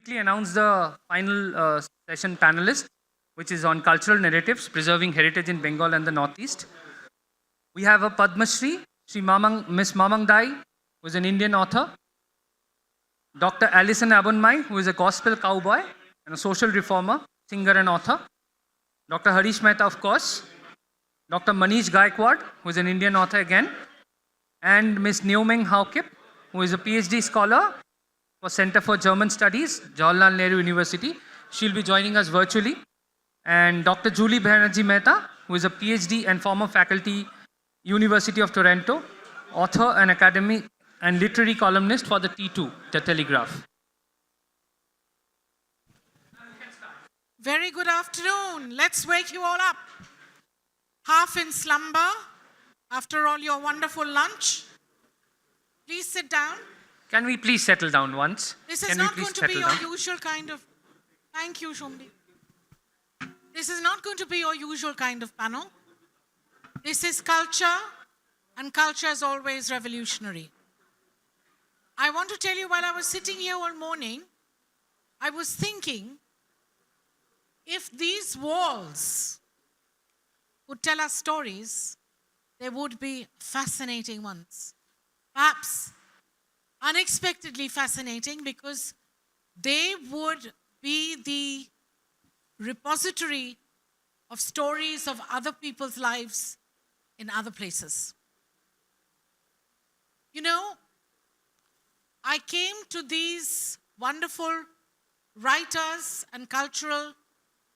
quickly announce the final session panelist, which is on cultural narratives, preserving heritage in Bengal and the Northeast. We have a Padma Shri, Miss Mamang Dai, who is an Indian author. Dr. Alison Abonmai, who is a gospel cowboy and a social reformer, singer and author. Dr. Harish Mehta, of course. Dr. Manish Gaikwad, who is an Indian author again. And Ms. Neomeng Haokip, who is a PhD scholar for Center for German Studies, Jawaharlal Nehru University. She'll be joining us virtually. And Dr. Julie Banerjee Mehta, who is a PhD and former faculty, University of Toronto, author and academic and literary columnist for the T2, The Telegraph. Very good afternoon. Let's wake you all up. Half in slumber after all your wonderful lunch. Please sit down. Can we please settle down once? This is not going to be your usual kind of... Thank you, Shomdi. This is not going to be your usual kind of panel. This is culture, and culture is always revolutionary. I want to tell you, while I was sitting here all morning, I was thinking, if these walls would tell us stories, they would be fascinating ones. Perhaps unexpectedly fascinating, because they would be the repository of stories of other people's lives in other places. You know, I came to these wonderful writers and cultural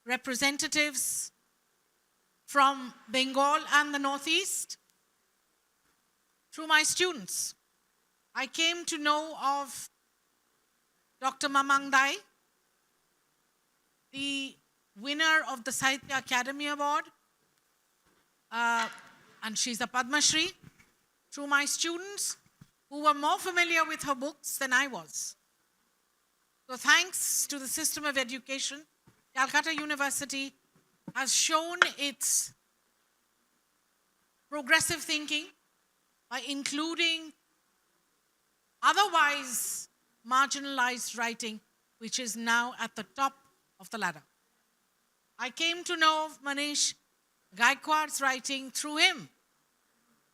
representatives from Bengal and the Northeast through my students. I came to know of Dr. Mamang Dai, the winner of the Sahitya Academy Award, and she's a Padma Shri, through my students who were more familiar with her books than I was. So thanks to the system of education, Calcutta University has shown its progressive thinking by including otherwise marginalized writing, which is now at the top of the ladder. I came to know of Manish Gaikwad's writing through him.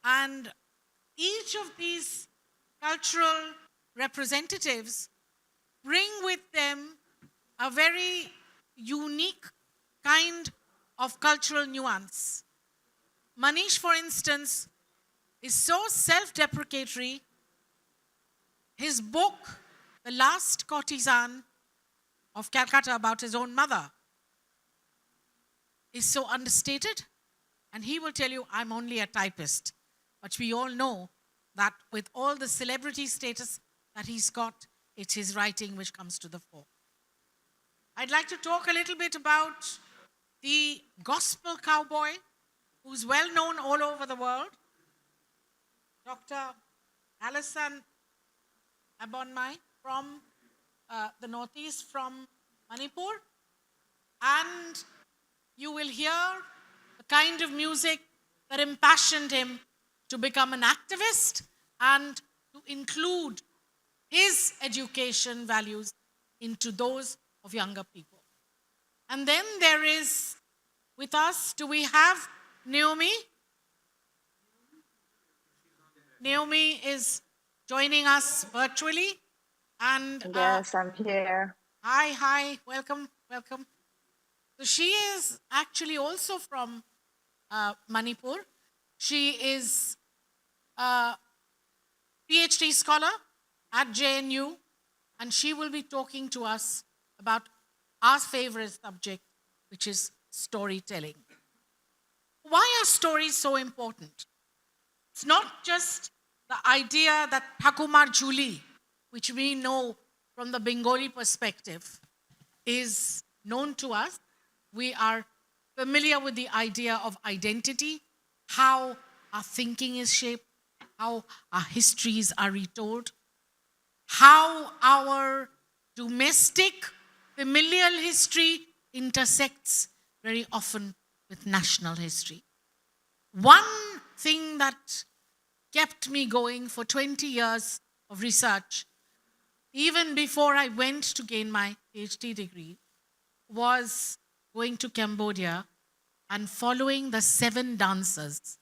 And each of these cultural representatives bring with them a very unique kind of cultural nuance. Manish, for instance, is so self-deprecatory. His book, The Last Courtesan of Calcutta, about his own mother, is so understated, and he will tell you, I'm only a typist. But we all know that with all the celebrity status that he's got, it's his writing which comes to the fore. I'd like to talk a little bit about the gospel cowboy who's well known all over the world, Dr. Alison Abonmai from the Northeast, from Manipur. And you will hear the kind of music that impassioned him to become an activist and to include his education values into those of younger people. And then there is with us, do we have Naomi? Naomi is joining us virtually. And yes, I'm here. Hi, welcome. So she is actually also from Manipur. She is a PhD scholar at JNU, and she will be talking to us about our favorite subject, which is storytelling. Why are stories so important? It's not just the idea that Thakumar Jhuli, which we know from the Bengali perspective, is known to us. We are familiar with the idea of identity, how our thinking is shaped, how our histories are retold, how our domestic familial history intersects very often with national history. One thing that kept me going for 20 years of research even before I went to gain my PhD degree, was going to Cambodia and following the 7 dancers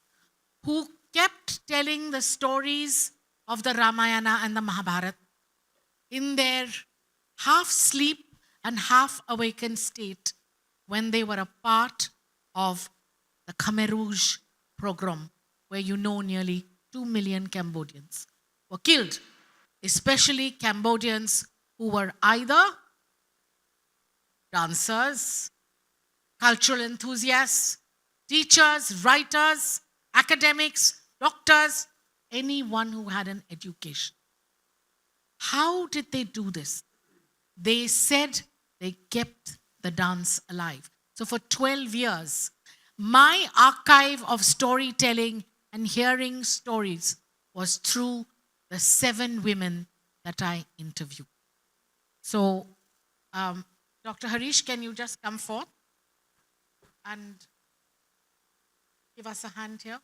who kept telling the stories of the Ramayana and the Mahabharata in their half sleep and half awakened state when they were a part of the Khmer Rouge program, where nearly 2 million Cambodians were killed, especially Cambodians who were either dancers, cultural enthusiasts, teachers, writers, academics, doctors, anyone who had an education. How did they do this? They said they kept the dance alive. So for 12 years, my archive of storytelling and hearing stories was through the 7 women that I interviewed. So, Dr. Harish, can you just come forth and give us a hand here?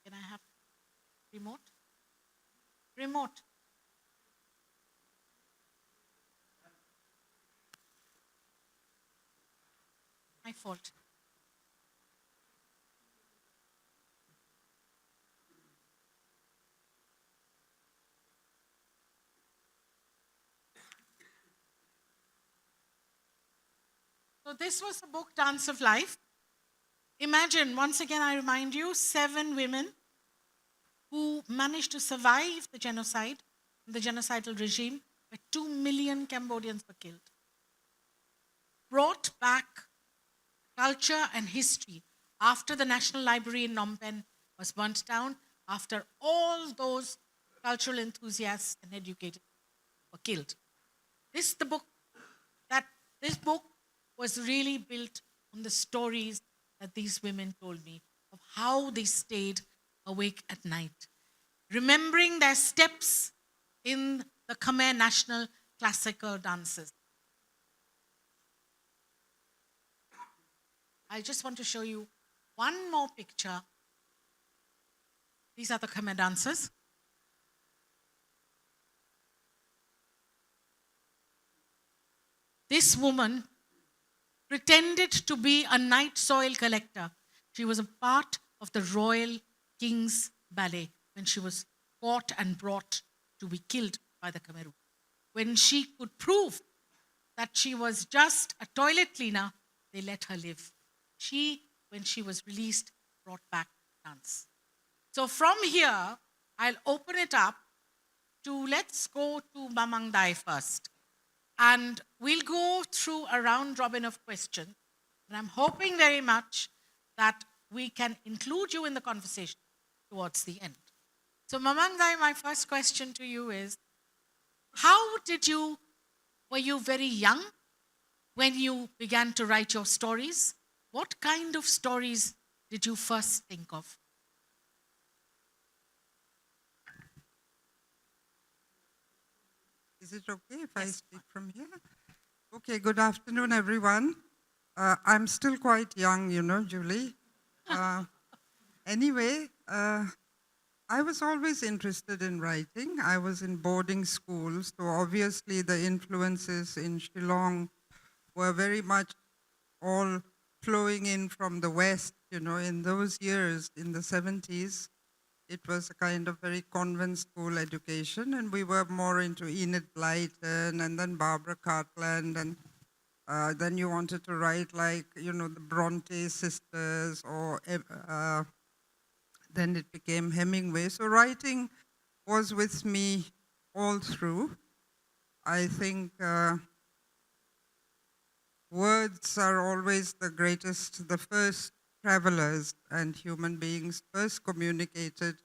Can I have remote? Remote. My fault. So this was the book Dance of Life. Imagine, once again, I remind you, 7 women who managed to survive the genocide, the genocidal regime, where 2 million Cambodians were killed. Brought back culture and history after the National Library in Phnom Penh was burnt down, after all those cultural enthusiasts and educators were killed. This book was really built on the stories that these women told me of how they stayed awake at night, remembering their steps in the Khmer national classical dances. I just want to show you one more picture. These are the Khmer dancers. This woman pretended to be a night soil collector. She was a part of the Royal King's Ballet when she was caught and brought to be killed by the Khmer. When she could prove that she was just a toilet cleaner, they let her live. She, when she was released, brought back dance. So from here, I'll open it up to, let's go to Mamang Dai first. And we'll go through a round robin of questions. And I'm hoping very much that we can include you in the conversation towards the end. So Mamang Dai, my first question to you is, were you very young when you began to write your stories? What kind of stories did you first think of? Is it okay if I speak from here? Okay, good afternoon, everyone. I'm still quite young, Julie. Anyway, I was always interested in writing. I was in boarding school, so obviously the influences in Shillong were very much all flowing in from the West, in those years, in the 70s. It was a kind of very convent school education, and we were more into Enid Blyton and then Barbara Cartland, and then you wanted to write like, the Bronte sisters, or then it became Hemingway. So writing was with me all through. I think words are always the first travelers, and human beings first communicated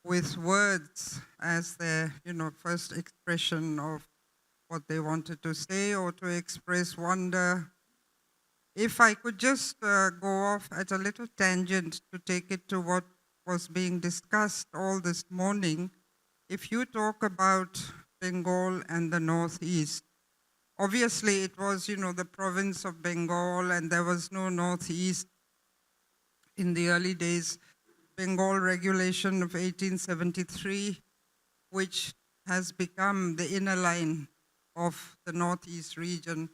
with words as their, first expression of what they wanted to say or to express wonder. If I could just go off at a little tangent to take it to what was being discussed all this morning, if you talk about Bengal and the Northeast, obviously it was, the province of Bengal, and there was no Northeast in the early days, Bengal Regulation of 1873, which has become the inner line of the Northeast region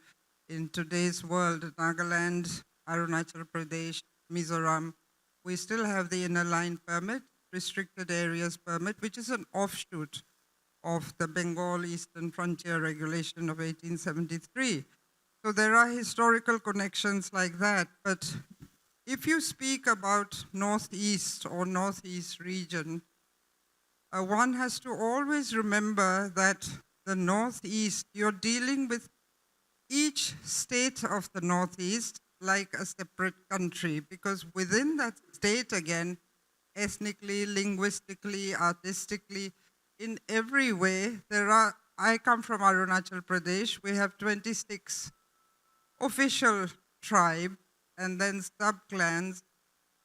in today's world, Nagaland, Arunachal Pradesh, Mizoram. We still have the inner line permit, restricted areas permit, which is an offshoot of the Bengal Eastern Frontier Regulation of 1873. So there are historical connections like that, but if you speak about Northeast or Northeast region, one has to always remember that the Northeast, you're dealing with each state of the Northeast like a separate country, because within that state, again, ethnically, linguistically, artistically, in every way, I come from Arunachal Pradesh, we have 26 official tribes and then sub-clans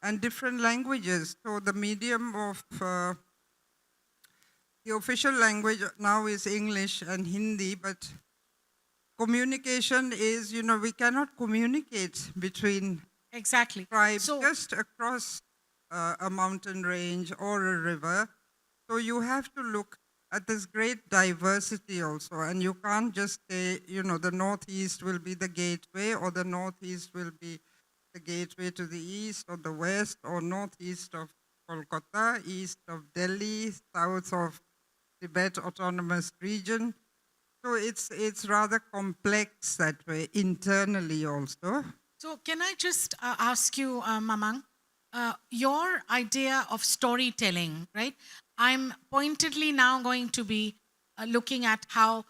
and different languages. So the medium of the official language now is English and Hindi, but communication is, we cannot communicate between Exactly. tribes So, just across a mountain range or a river. So you have to look at this great diversity also, and you can't just say, the Northeast will be the gateway, or the Northeast will be the gateway to the east or the west, or northeast of Kolkata, east of Delhi, south of Tibet Autonomous Region. So it's rather complex that way, internally also. so can I just ask you, Mamang, your idea of storytelling, right? I'm pointedly now going to be looking at how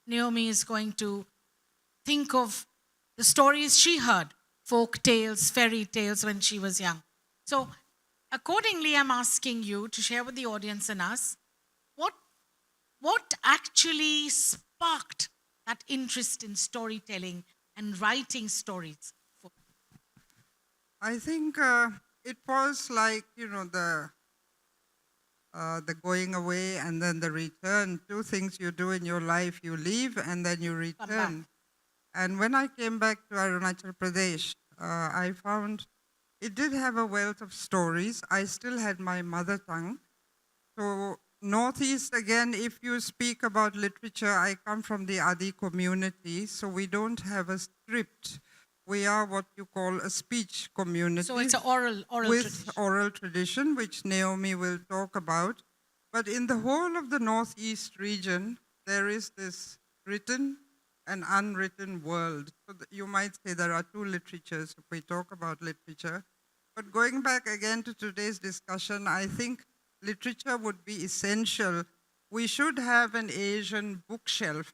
Naomi is going to think of the stories she heard, folk tales, fairy tales when she was young. So, accordingly, I'm asking you to share with the audience and us what actually sparked that interest in storytelling and writing stories. I think it was like, the going away and then the return. Two things you do in your life: you leave and then you return. And when I came back to Arunachal Pradesh, I found it did have a wealth of stories. I still had my mother tongue. So Northeast, again, if you speak about literature, I come from the Adi community, so we don't have a script. We are what you call a speech community. So it's an oral with tradition. oral tradition, which Naomi will talk about. But in the whole of the Northeast region, there is this written and unwritten world. So you might say there are two literatures if we talk about literature. But going back again to today's discussion, I think literature would be essential. We should have an Asian bookshelf,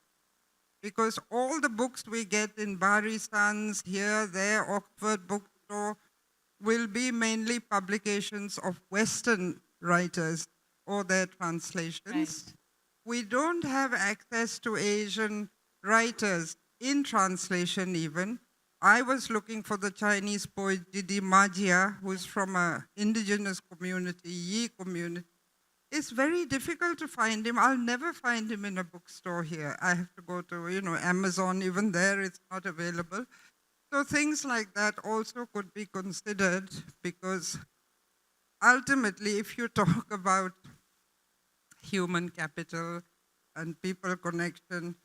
because all the books we get in Bari Sons, here, there, Oxford Bookstore, will be mainly publications of Western writers or their translations. Right. We don't have access to Asian writers in translation even. I was looking for the Chinese poet Didi Majia, who's from an indigenous community, Yi community. It's very difficult to find him. I'll never find him in a bookstore here. I have to go to, Amazon. Even there, it's not available. So things like that also could be considered, because ultimately, if you talk about human capital and people connection,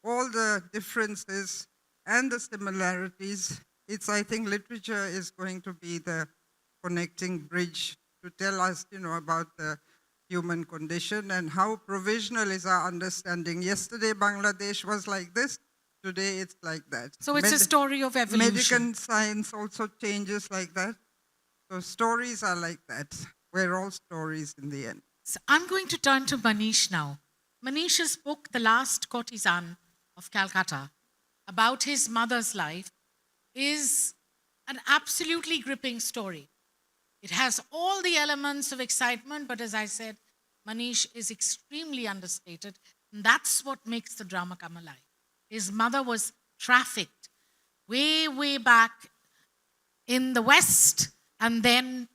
all the differences and the similarities, I think literature is going to be the connecting bridge to tell us, about the human condition and how provisional is our understanding. Yesterday, Bangladesh was like this. Today, it's like that. So it's a story of evolution. Medical science also changes like that. So stories are like that. We're all stories in the end. So I'm going to turn to Manish now. Manish's book, The Last Courtesan of Calcutta, about his mother's life, is an absolutely gripping story. It has all the elements of excitement, but as I said, Manish is extremely understated. And that's what makes the drama come alive. His mother was trafficked way, way back in the West. And then,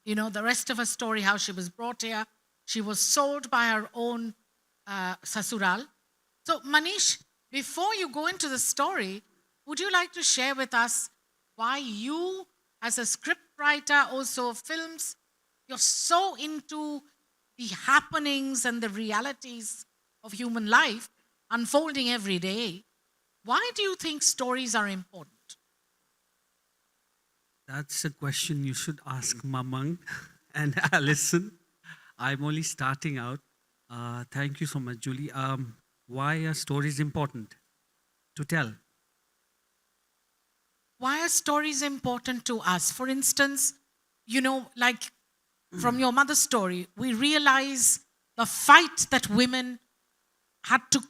the rest of her story, how she was brought here. She was sold by her own sasural. So, Manish, before you go into the story, would you like to share with us why you as a script writer, also films. You're so into the happenings and the realities of human life unfolding every day. Why do you think stories are important? That's a question you should ask Mamang and Alison. I'm only starting out. Thank you so much, Julie. Why are stories important to tell? Why are stories important to us? For instance, like from your mother's story, we realize the fight that women had to,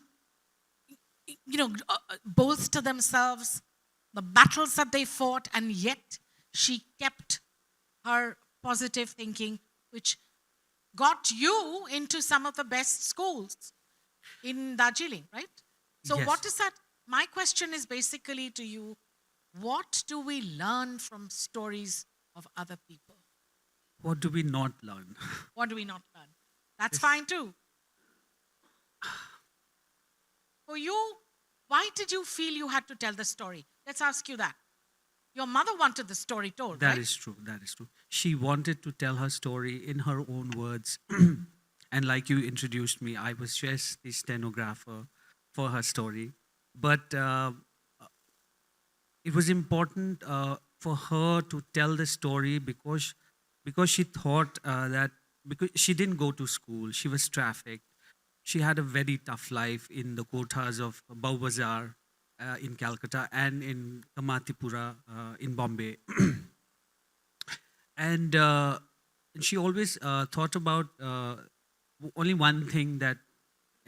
bolster themselves, the battles that they fought, and yet she kept her positive thinking, which got you into some of the best schools in Darjeeling, right? So, Yes. what is that? My question is basically to you, what do we learn from stories of other people? What do we not learn? What do we not learn? That's Yes. fine too. For you, why did you feel you had to tell the story? Let's ask you that. Your mother wanted the story told, That right? is true. That is true. She wanted to tell her story in her own words. And like you introduced me, I was just the stenographer for her story. But it was important for her to tell the story because she thought that because she didn't go to school, she was trafficked. She had a very tough life in the kotas of Bau Bazar in Calcutta and in Kamatipura in Bombay. And she always thought about only one thing, that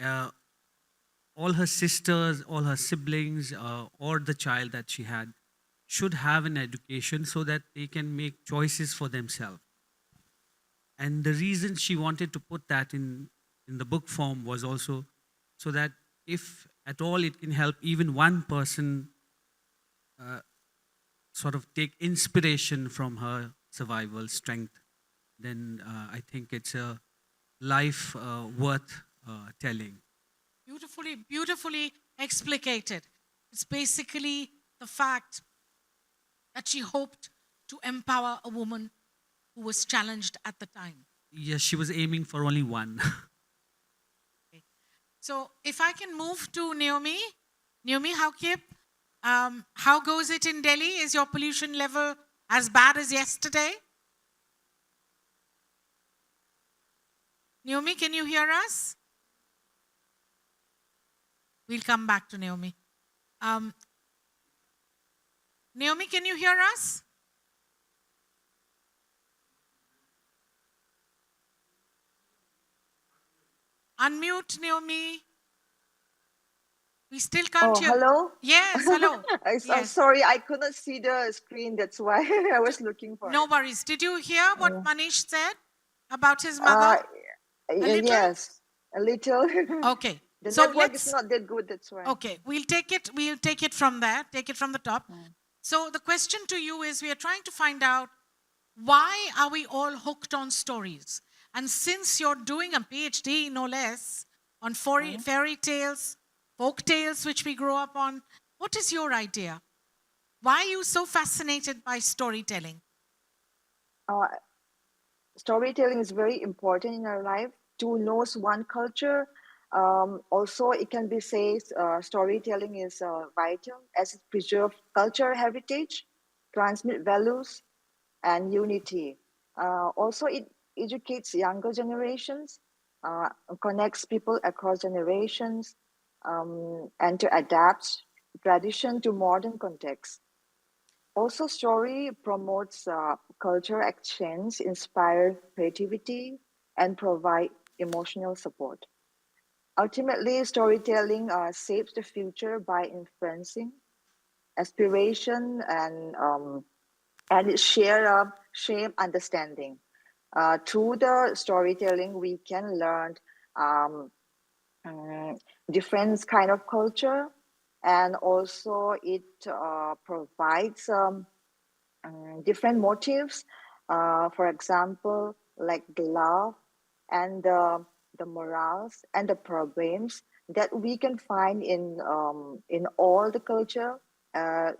uh, all her sisters, all her siblings, or the child that she had should have an education so that they can make choices for themselves. And the reason she wanted to put that in the book form was also so that if at all it can help even one person sort of take inspiration from her survival strength, then I think it's a life worth telling. Beautifully, beautifully explicated. It's basically the fact that she hoped to empower a woman who was challenged at the time. Yes, she was aiming for only one. So, if I can move to Naomi, how goes it in Delhi? Is your pollution level as bad as yesterday? Naomi, can you hear us? We'll come back to Naomi. Naomi, can you hear us? Unmute, Naomi. We still can't Oh, hear. hello. Yes, hello. I'm Yes. sorry, I couldn't see the screen. That's why I was looking for No it. worries. Did you hear what Yeah. Manish said about his Uh, mother? A little? yes, a little. Okay. The So network is let's not that good. That's why. okay, we'll take it from there, take it from the top. Mm. So the question to you is we are trying to find out why are we all hooked on stories? And since you're doing a PhD, no less, on Mm. fairy tales, folk tales, which we grow up on, what is your idea? Why are you so fascinated by storytelling? Uh, Storytelling is very important in our life to know one culture. Also, it can be said storytelling is vital as it preserves culture heritage, transmit values, and unity. Also, it educates younger generations, uh, connects people across generations, and to adapt tradition to modern contexts. Also, story promotes culture exchange, inspire creativity, and provide emotional support. Ultimately, storytelling shapes the future by influencing aspiration and it share understanding. Through the storytelling, we can learn um, mm, different kind of culture, and also it provides different motives. For example, like the love and the morals and the problems that we can find in all the culture. Uh,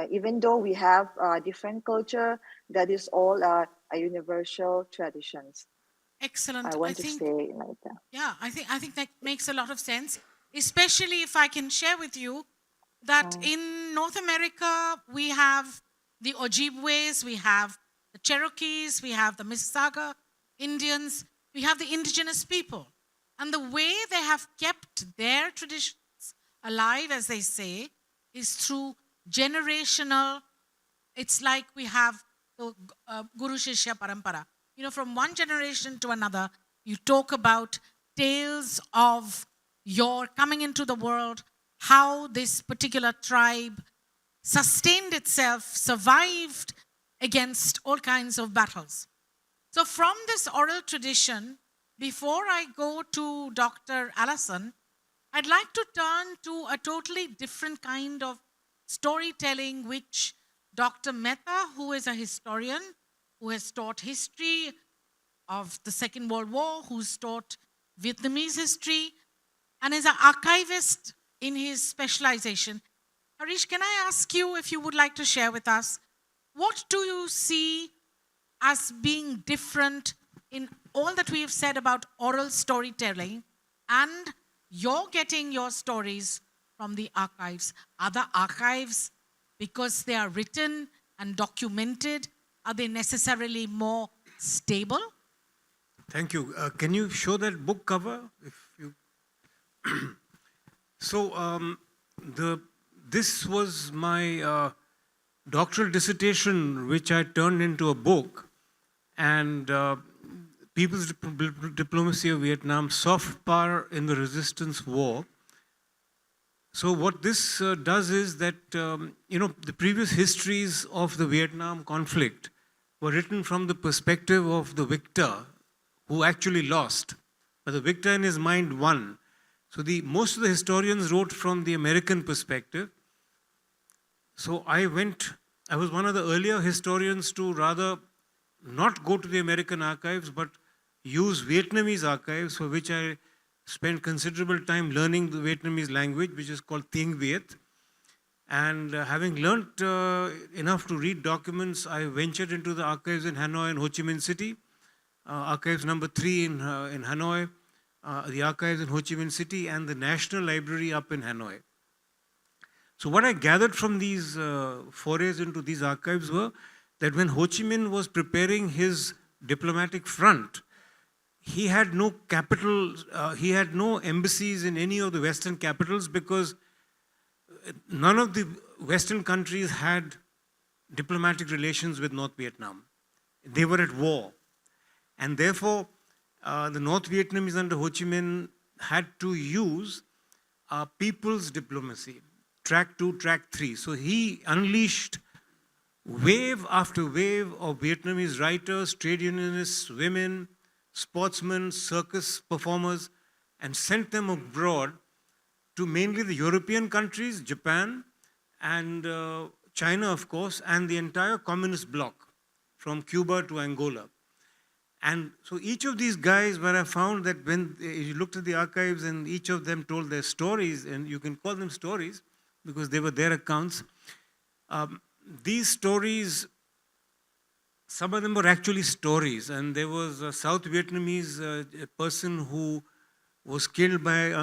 even though we have different culture, that is all a universal traditions. Excellent. I I want to think, say like that. yeah, I think that makes a lot of sense, especially if I can share with you that Oh, in North America, we have the Ojibways, we have the Cherokees, we have the Mississauga Indians, we have the indigenous people. And the way they have kept their traditions alive, as they say, is through generational. It's like we have the Guru Shishya Parampara. You know, from one generation to another, you talk about tales of your coming into the world, how this particular tribe sustained itself, survived against all kinds of battles. So, from this oral tradition, before I go to Dr. Allison, I'd like to turn to a totally different kind of storytelling, which Dr. Mehta, who is a historian, who has taught history of the Second World War, who's taught Vietnamese history, and is an archivist in his specialization. Harish, can I ask you if you would like to share with us what do you see as being different in all that we have said about oral storytelling and you're getting your stories from the archives? Are the archives, because they are written and documented, are they necessarily more stable? Thank you. Can you show that book cover? If you so, this was my doctoral dissertation, which I turned into a book, and People's Diplomacy of Vietnam: Soft Power in the Resistance War. So what this does is that the previous histories of the Vietnam conflict were written from the perspective of the victor, who actually lost, but the victor in his mind won. So most of the historians wrote from the American perspective. So I was one of the earlier historians to rather not go to the American archives, but use Vietnamese archives, for which I spent considerable time learning the Vietnamese language, which is called Tiếng Viet. And having learnt enough to read documents, I ventured into the archives in Hanoi and Ho Chi Minh City, archives number 3 in Hanoi, the archives in Ho Chi Minh City, and the National Library up in Hanoi. So what I gathered from these forays into these archives were that when Ho Chi Minh was preparing his diplomatic front, he had no capital, he had no embassies in any of the Western capitals, because none of the Western countries had diplomatic relations with North Vietnam. They were at war. And therefore, the North Vietnamese under Ho Chi Minh had to use people's diplomacy, track 2, track 3. So he unleashed wave after wave of Vietnamese writers, trade unionists, women, sportsmen, circus performers, and sent them abroad to mainly the European countries, Japan, and China, of course, and the entire communist bloc, from Cuba to Angola. And so each of these guys, where I found that when you looked at the archives and each of them told their stories, and you can call them stories because they were their accounts, these stories, some of them were actually stories. And there was a South Vietnamese person who was killed by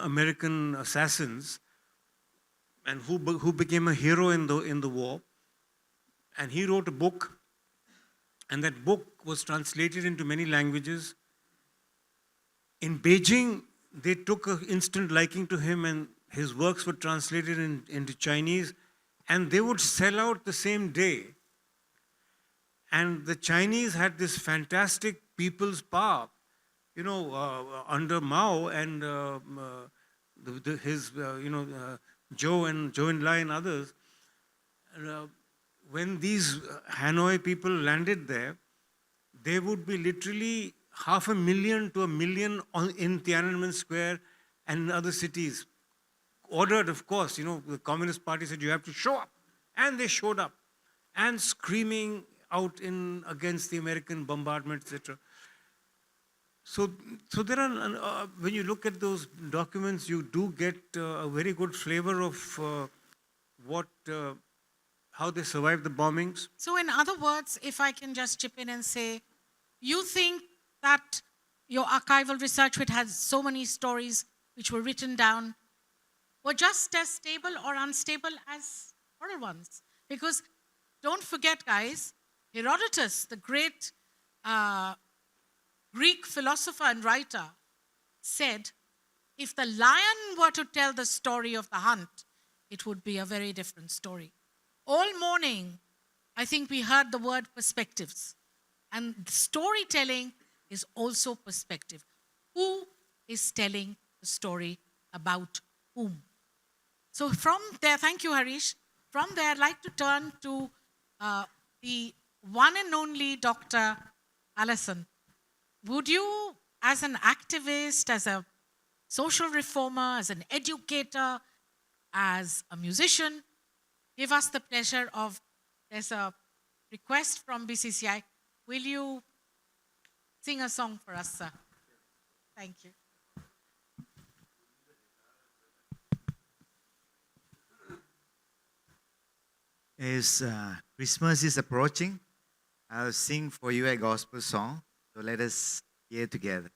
American assassins, and who became a hero in the war. And he wrote a book, and that book was translated into many languages. In Beijing, they took an instant liking to him, and his works were translated into Chinese, and they would sell out the same day. And the Chinese had this fantastic people's power, under Mao and his Zhou Enlai and others. When these Hanoi people landed there, there would be literally 500,000 to 1 million in Tiananmen Square and in other cities. Ordered, of course, the Communist Party said you have to show up. And they showed up, and screaming out against the American bombardment, etc. So there are, when you look at those documents, you do get a very good flavor of what how they survived the bombings. So, in other words, if I can just chip in and say, you think that your archival research, which has so many stories which were written down, were just as stable or unstable as oral ones? Because don't forget, guys, Herodotus, the great Greek philosopher and writer, said, if the lion were to tell the story of the hunt, it would be a very different story. All morning, I think we heard the word perspectives. And storytelling is also perspective. Who is telling the story about whom? So from there, thank you, Harish. From there, I'd like to turn to the one and only Dr. Allison. Would you, as an activist, as a social reformer, as an educator, as a musician, give us the pleasure of, there's a request from BCCI. Will you sing a song for us, sir? Thank you. As Christmas is approaching, I'll sing for you a gospel song. So let us hear together.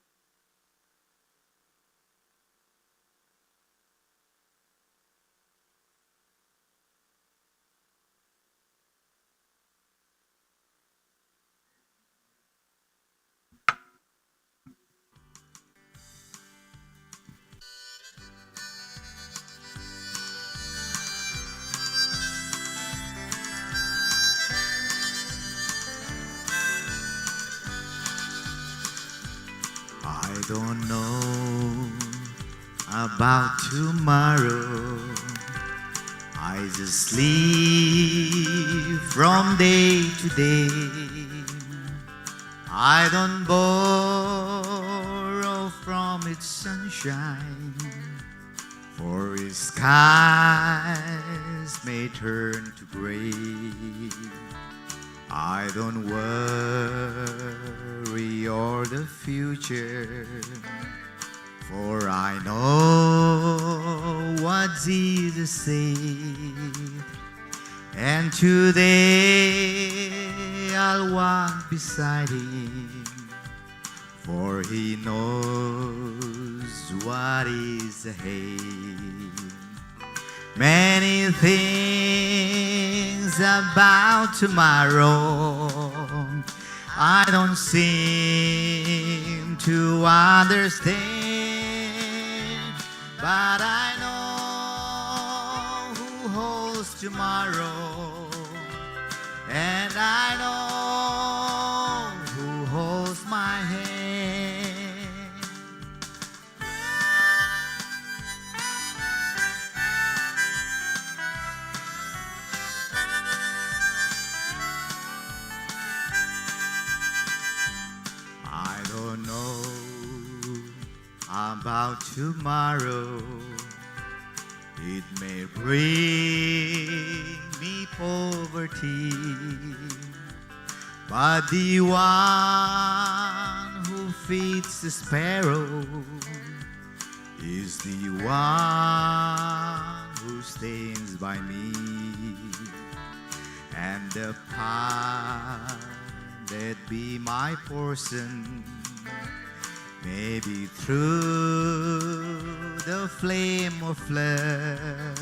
I don't know about tomorrow. I just live from day to day. I don't borrow from its sunshine, for its skies may turn to gray. I don't worry o'er the future, for I know what Jesus said. And today I'll walk beside him, for he knows what is ahead. Many things about tomorrow I don't seem to understand, but I know who holds tomorrow, and I know who holds my hand. I don't know about tomorrow. It may bring me poverty, but the one who feeds the sparrow is the one who stands by me. And the path that be my portion may be through the flame of flood,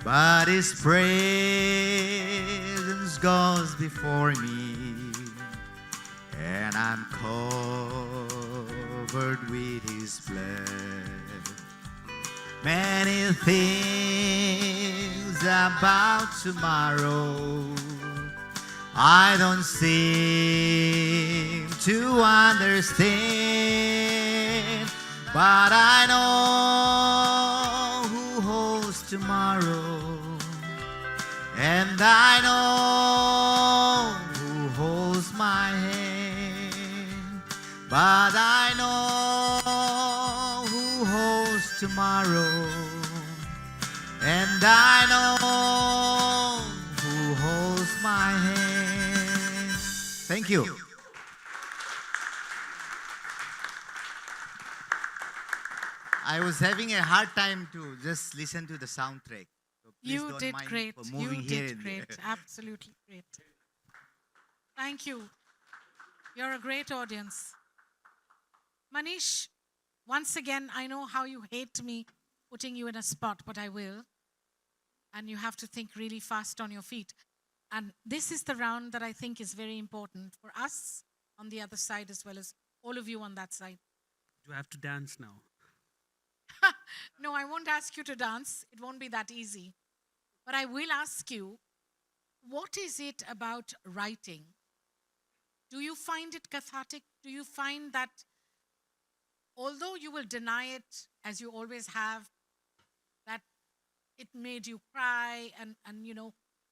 but his presence goes before me, and I'm covered with his blood. Many things about tomorrow I don't seem to understand, but I know who holds tomorrow, and I know who holds my hand, but I know who holds tomorrow, and I know who holds my hand. Thank you. I was having a hard time to just listen to the soundtrack. So Please You don't did mind great. for moving You here did and great. there. Absolutely great. Thank you. You're a great audience. Manish, once again, I know how you hate me putting you in a spot, but I will. And you have to think really fast on your feet. And this is the round that I think is very important for us on the other side as well as all of you on that side. Do I have to dance now? No, I won't ask you to dance. It won't be that easy. But I will ask you, what is it about writing? Do you find it cathartic? Do you find that although you will deny it, as you always have, that it made you cry and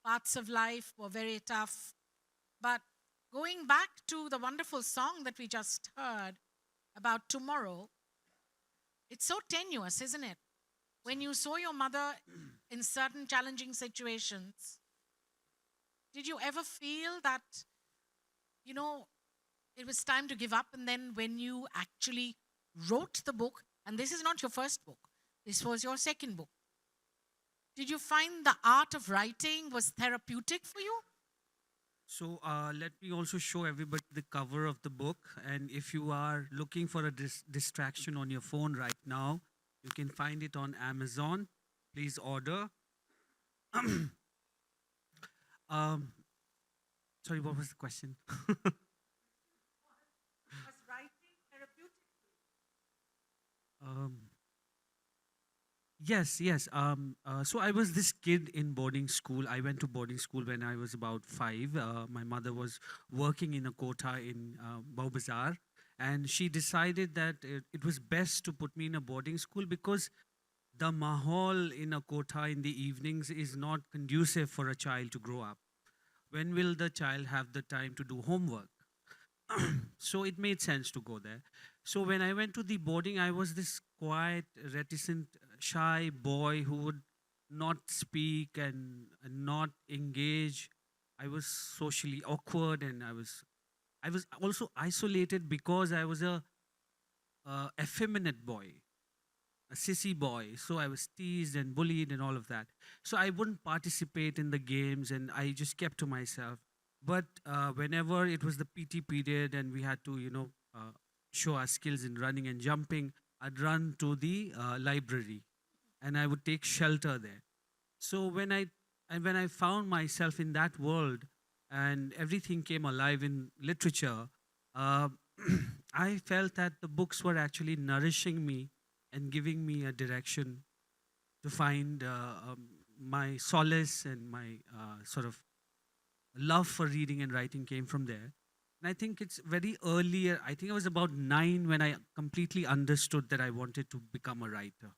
parts of life were very tough. But going back to the wonderful song that we just heard about tomorrow, it's so tenuous, isn't it? When you saw your mother in certain challenging situations, did you ever feel that, it was time to give up? And then when you actually wrote the book, and this is not your first book, this was your second book, did you find the art of writing was therapeutic for you? So let me also show everybody the cover of the book. And if you are looking for a distraction on your phone right now, you can find it on Amazon. Please order. Sorry, what was the question? Was writing therapeutic? Yes. So I was this kid in boarding school. I went to boarding school when I was about 5. My mother was working in a quota in Bau Bazaar, and she decided that it was best to put me in a boarding school because the mahal in a quota in the evenings is not conducive for a child to grow up. When will the child have the time to do homework? So it made sense to go there. So when I went to the boarding, I was this quiet, reticent, shy boy who would not speak and not engage. I was socially awkward, and I was also isolated because I was a effeminate boy, a sissy boy. So I was teased and bullied and all of that. So I wouldn't participate in the games, and I just kept to myself. But whenever it was the PT period and we had to, show our skills in running and jumping, I'd run to the library, and I would take shelter there. So when I found myself in that world, and everything came alive in literature, uh, I felt that the books were actually nourishing me and giving me a direction to find my solace, and my sort of love for reading and writing came from there. And I think it's very earlier. I think I was about 9 when I completely understood that I wanted to become a writer.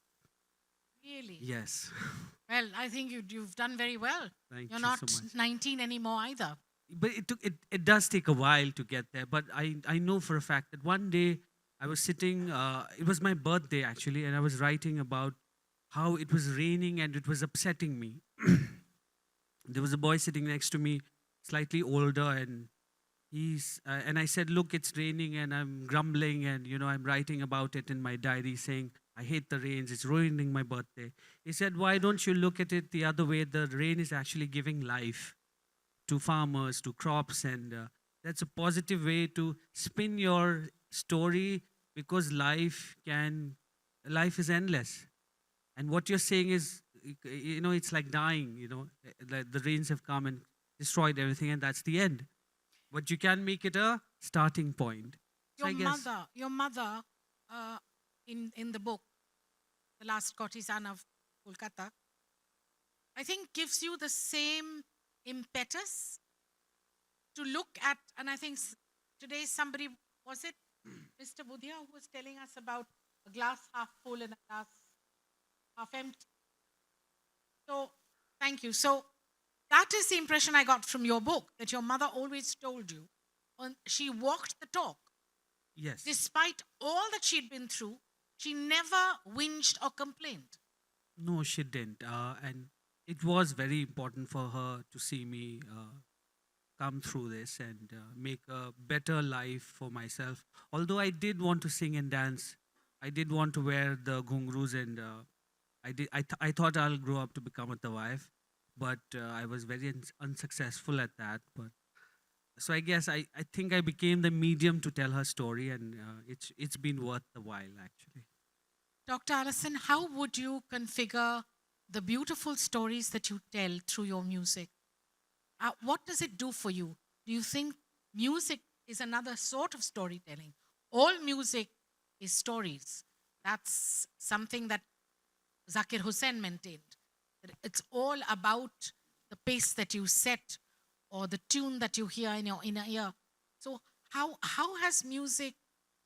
Really? Yes. Well, I think you've done very well. Thank You're you not so much. 19 anymore either. But it does take a while to get there. But I know for a fact that one day I was sitting, it was my birthday actually, and I was writing about how it was raining and it was upsetting me. There was a boy sitting next to me, slightly older, and and I said, look, it's raining, and I'm grumbling, and I'm writing about it in my diary, saying I hate the rains, it's ruining my birthday. He said, why don't you look at it the other way? The rain is actually giving life to farmers, to crops, and that's a positive way to spin your story, because life is endless. And what you're saying is, it's like dying. The rains have come and destroyed everything, and that's the end. But you can make it a starting point. So I guess Your mother, in the book, The Last Courtesan of Kolkata, I think gives you the same impetus to look at, and I think today somebody, was it Mr. Budhia, who was telling us about a glass half full and a glass half empty. So, thank you. So, that is the impression I got from your book, that your mother always told you. She walked the talk. yes. Despite all that she'd been through, she never whinged or complained. No, she didn't. And it was very important for her to see me come through this and make a better life for myself. Although I did want to sing and dance, I did want to wear the ghungroos and I thought I'll grow up to become a tawaf, but I was very unsuccessful at that. But so I guess I think I became the medium to tell her story, and it's been worth the while actually. Dr. Allison, how would you configure the beautiful stories that you tell through your music? What does it do for you? Do you think music is another sort of storytelling? All music is stories. That's something that Zakir Hussain maintained. That it's all about the pace that you set or the tune that you hear in your inner ear. So, how has music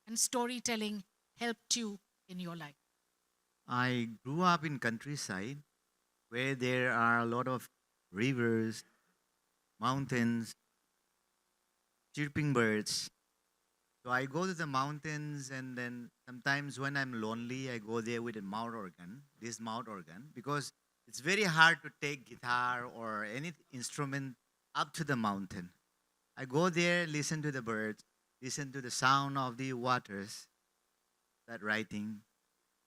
and storytelling helped you in your life? I grew up in countryside where there are a lot of rivers, mountains, chirping birds. So I go to the mountains, and then sometimes when I'm lonely, I go there with a mouth organ, because it's very hard to take guitar or any instrument up to the mountain. I go there, listen to the birds, listen to the sound of the waters, that writing.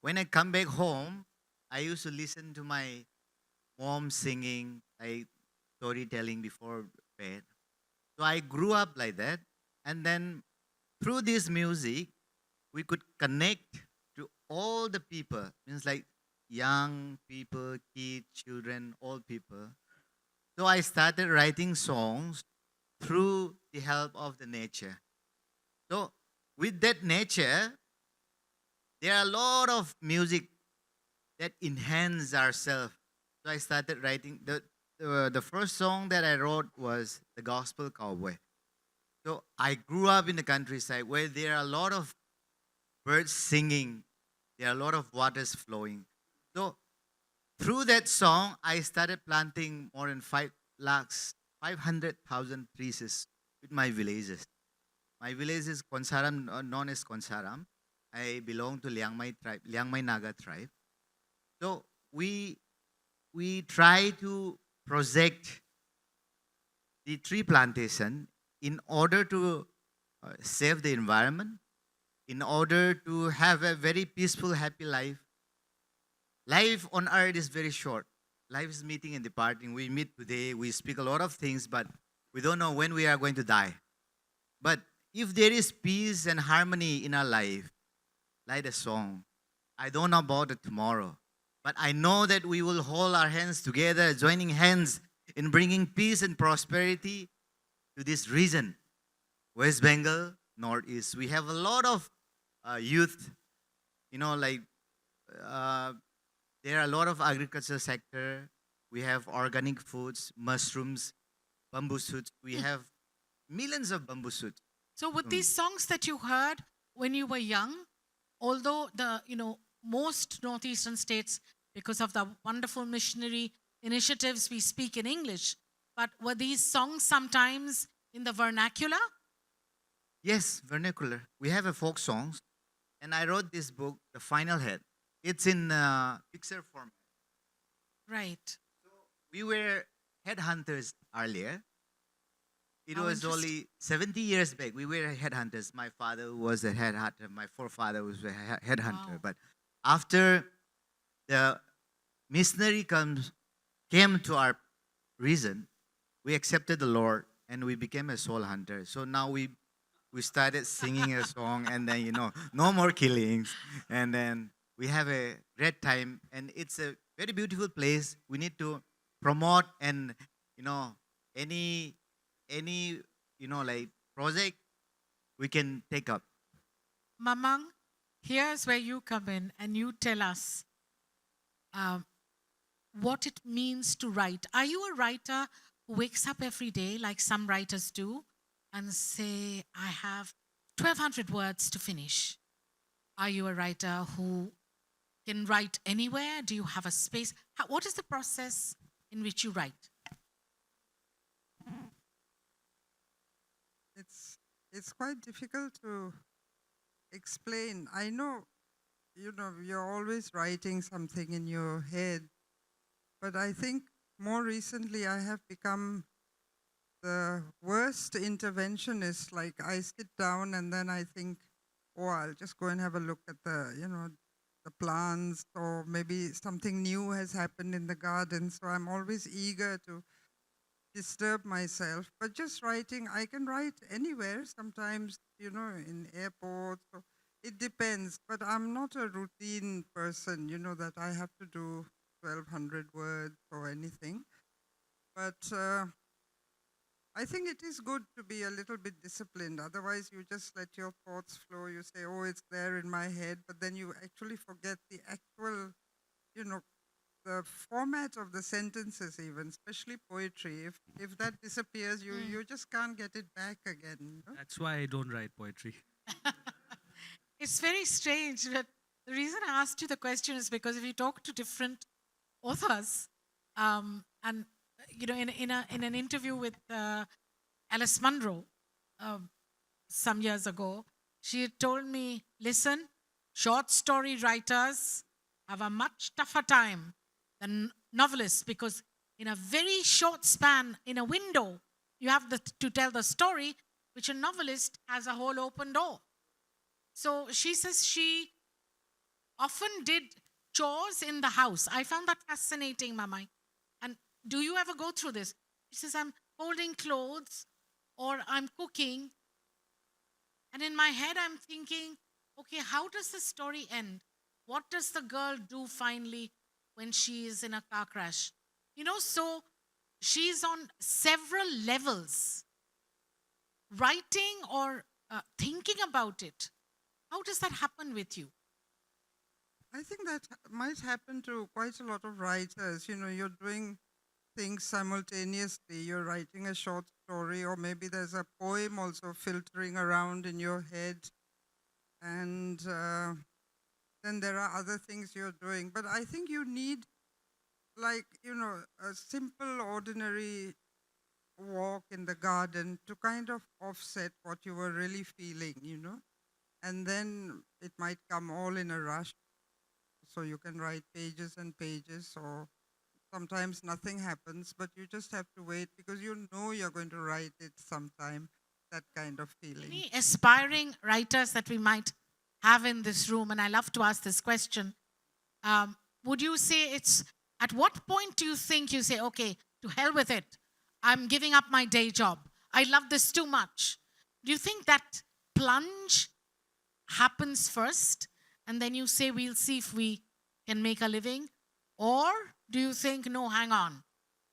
When I come back home, I used to listen to my mom singing, like storytelling before bed. So I grew up like that. And then through this music, we could connect to all the people, means like young people, kids, children, old people. So I started writing songs through the help of the nature. So with that nature, there are a lot of music that enhance ourselves. So I started writing. The first song that I wrote was the Gospel Cowboy. So I grew up in the countryside where there are a lot of birds singing, there are a lot of waters flowing. So through that song, I started planting more than 500,000 trees with my villages. My village is Konsaram, known as Konsaram. I belong to Liangmai Naga tribe. So we try to project the tree plantation in order to save the environment, in order to have a very peaceful, happy life. Life on earth is very short. Life is meeting and departing. We meet today, we speak a lot of things, but we don't know when we are going to die. But if there is peace and harmony in our life, like a song, I don't know about the tomorrow, but I know that we will hold our hands together, joining hands in bringing peace and prosperity to this region, West Bengal, Northeast. We have a lot of youth, like there are a lot of agriculture sector. We have organic foods, mushrooms, bamboo shoots. We have millions of bamboo shoots. So, with these songs that you heard when you were young, although the most northeastern states, because of the wonderful missionary initiatives, we speak in English, but were these songs sometimes in the vernacular? Yes, vernacular. We have a folk songs, and I wrote this book, The Final Head. It's in picture format. Right. We were headhunters earlier. It How was interesting. only 70 years back. We were headhunters. My father was a headhunter. My forefather was a headhunter. Wow. But after the missionary came to our region, we accepted the Lord and we became a soul hunter. So now we started singing a song, and then no more killings, and then we have a great time, and it's a very beautiful place. We need to promote, and any like project we can take up. Mamang, here's where you come in and you tell us what it means to write. Are you a writer who wakes up every day like some writers do and say, I have 1,200 words to finish? Are you a writer who can write anywhere? Do you have a space? What is the process in which you write? It's quite difficult to explain. I know, you're always writing something in your head, but I think more recently I have become the worst interventionist. Like I sit down and then I think, oh, I'll just go and have a look at the the plants, or maybe something new has happened in the garden. So I'm always eager to disturb myself. But just writing, I can write anywhere, sometimes, in airports. So it depends. But I'm not a routine person, that I have to do 1,200 words or anything. But I think it is good to be a little bit disciplined. Otherwise, you just let your thoughts flow. You say, oh, it's there in my head. But then you actually forget the actual, you know, the format of the sentences, even, especially poetry. If that disappears, you just can't get it back again. That's why I don't write poetry. It's very strange. But the reason I asked you the question is because if you talk to different authors, and in an interview with Alice Munro some years ago, she had told me, "Listen, short story writers have a much tougher time than novelists because in a very short span, in a window, you have to tell the story, which a novelist has a whole open door." So she says she often did chores in the house. I found that fascinating, Mama. And do you ever go through this? She says, I'm folding clothes or I'm cooking. And in my head, I'm thinking, okay, how does the story end? What does the girl do finally when she is in a car crash? So she's on several levels, writing or thinking about it. How does that happen with you? I think that might happen to quite a lot of writers. You're doing things simultaneously. You're writing a short story, or maybe there's a poem also filtering around in your head. And then there are other things you're doing. But I think you need, a simple, ordinary walk in the garden to kind of offset what you were really feeling. And then it might come all in a rush. So you can write pages and pages, or sometimes nothing happens, but you just have to wait because you know you're going to write it sometime, that kind of feeling. Any aspiring writers that we might have in this room, and I love to ask this question, would you say at what point do you think you say, okay, to hell with it, I'm giving up my day job, I love this too much? Do you think that plunge happens first and then you say, we'll see if we can make a living? Or do you think, no, hang on,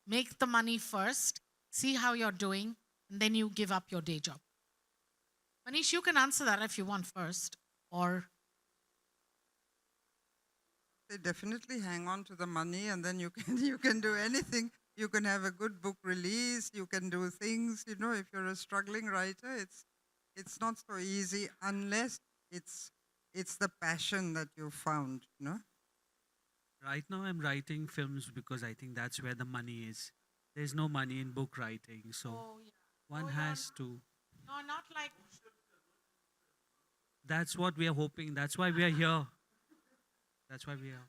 make the money first, see how you're doing, and then you give up your day job? Manish, you can answer that if you want first. Or They definitely hang on to the money, and then you can you can do anything. You can have a good book release. You can do things. If you're a struggling writer, it's not so easy unless it's the passion that you found. Right now, I'm writing films because I think that's where the money is. There's no money in book writing, so one has to. no, not like That's what we are hoping. That's why we are here. That's why we are.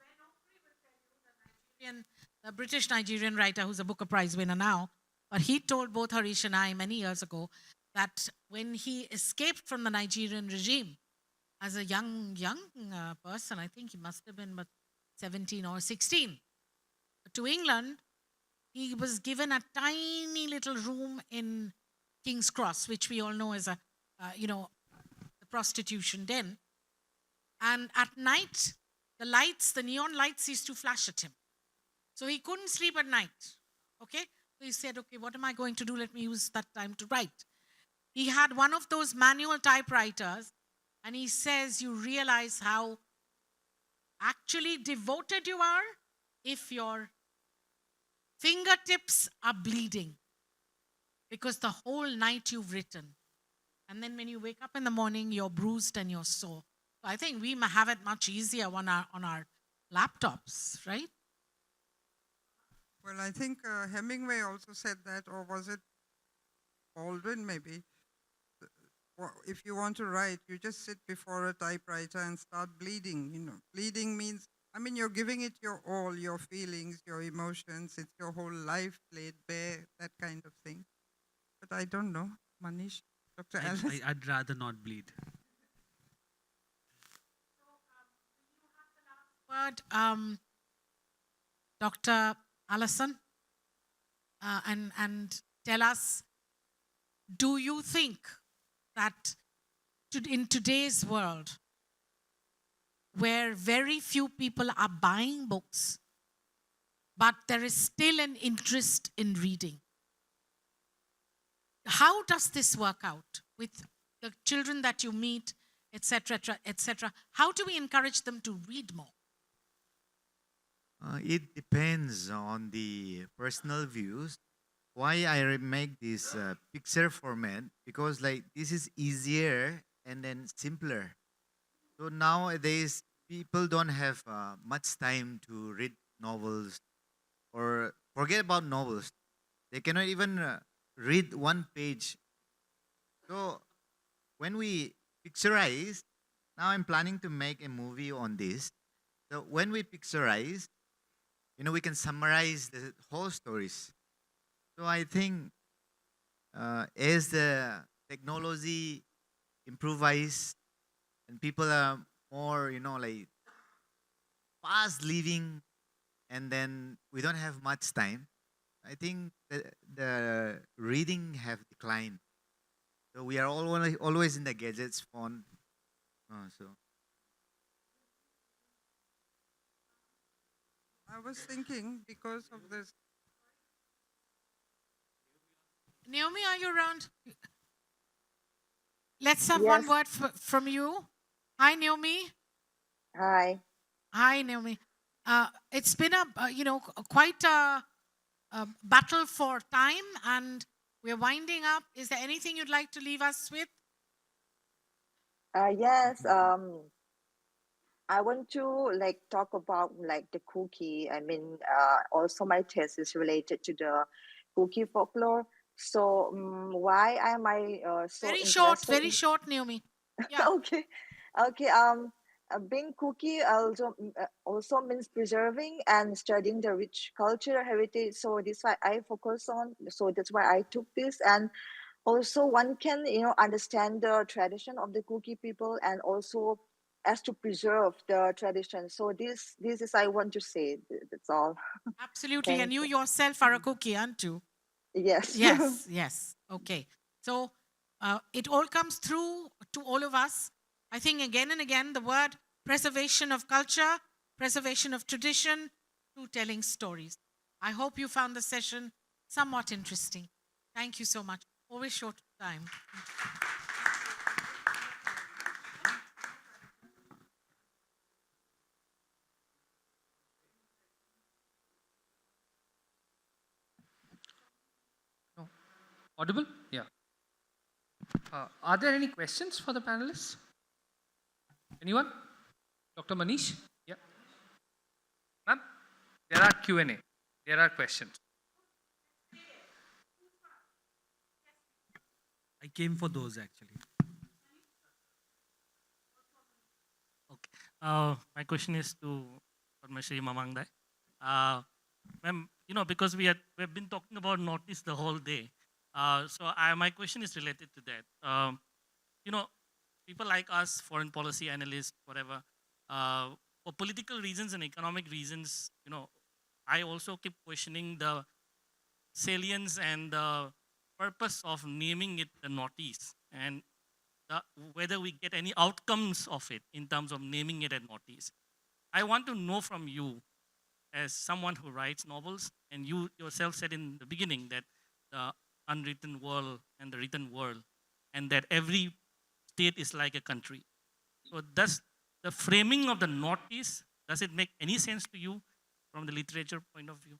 the British Nigerian writer who's a Booker Prize winner now, but he told both Harish and I many years ago that when he escaped from the Nigerian regime as a young person, I think he must have been but 17 or 16, to England, he was given a tiny little room in King's Cross, which we all know as a, the prostitution den. And at night, the neon lights used to flash at him. So he couldn't sleep at night. Okay? So he said, okay, what am I going to do? Let me use that time to write. He had one of those manual typewriters, and he says, you realize how actually devoted you are if your fingertips are bleeding because the whole night you've written. And then when you wake up in the morning, you're bruised and you're sore. So I think we have it much easier on our laptops, right? Well, I think Hemingway also said that, or was it Baldwin maybe? If you want to write, you just sit before a typewriter and start bleeding. Bleeding means, you're giving it your all, your feelings, your emotions. It's your whole life laid bare, that kind of thing. But I don't know, Manish, Dr. Alice. I'd rather not bleed. So, will you have the last word, Dr. Allison, and tell us, do you think that in today's world, where very few people are buying books, but there is still an interest in reading, how does this work out with the children that you meet, etc., etc.? How do we encourage them to read more? It depends on the personal views. Why I make this picture format? Because like this is easier and then simpler. So nowadays people don't have much time to read novels, or forget about novels. They cannot even read one page. So when we picturize, now I'm planning to make a movie on this. So when we picturize, we can summarize the whole stories. So I think as the technology improves and people are more, like fast living, and then we don't have much time, I think the reading have declined. So we are always in the gadgets, phone. So I was thinking because of this. Naomi, are you around? Let's have one Yes. word from you. Hi, Naomi. Hi. Hi, Naomi. It's been quite a battle for time, and we're winding up. Is there anything you'd like to leave us with? Yes. I want to like talk about like the cookie. I mean, also my test is related to the cookie folklore. So why am I so interested Very in? short, Naomi. Yeah. Okay, okay. Being cookie also means preserving and studying the rich cultural heritage. So this why I focus on. So that's why I took this. And also one can understand the tradition of the cookie people, and also as to preserve the tradition. So this is I want to say. That's all. Absolutely. And Thank you you. yourself are a cookie, aren't you? Yes. Yes, yes. Okay. So it all comes through to all of us. I think again and again the word preservation of culture, preservation of tradition, through telling stories. I hope you found the session somewhat interesting. Thank you so much. Always short of time. No. Audible? Yeah. Are there any questions for the panelists? Anyone? Dr. Manish? Yeah. Ma'am, there are Q&A. There are questions. I came for those actually. Okay. My question is to Padmashri Mamangdai. Ma'am, because we've been talking about Northeast the whole day. My question is related to that. You know, people like us, foreign policy analysts, whatever, for political reasons and economic reasons, I also keep questioning the salience and the purpose of naming it the Northeast, and whether we get any outcomes of it in terms of naming it a Northeast. I want to know from you, as someone who writes novels, and you yourself said in the beginning that the unwritten world and the written world, and that every state is like a country. So does the framing of the Northeast, does it make any sense to you from the literature point of view?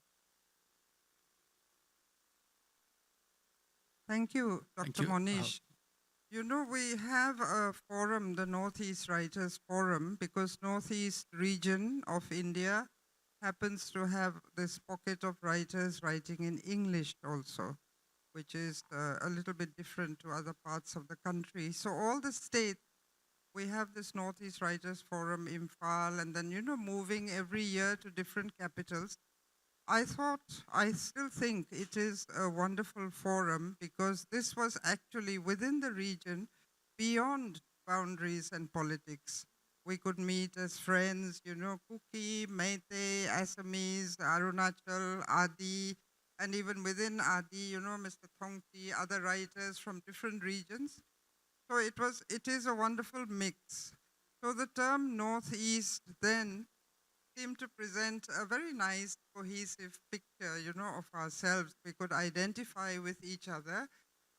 Thank you, Thank Dr. you. Monish. We have a forum, the Northeast Writers Forum, because Northeast region of India happens to have this pocket of writers writing in English also, which is a little bit different to other parts of the country. So all the states, we have this Northeast Writers Forum, Imphal, and then, moving every year to different capitals. I still think it is a wonderful forum because this was actually within the region, beyond boundaries and politics. we could meet as friends, Kuki, Meitei, Assamese, Arunachal, Adi, and even within Adi, Mr. Thongti, other writers from different regions. So it is a wonderful mix. So the term Northeast then seemed to present a very nice cohesive picture, of ourselves. We could identify with each other,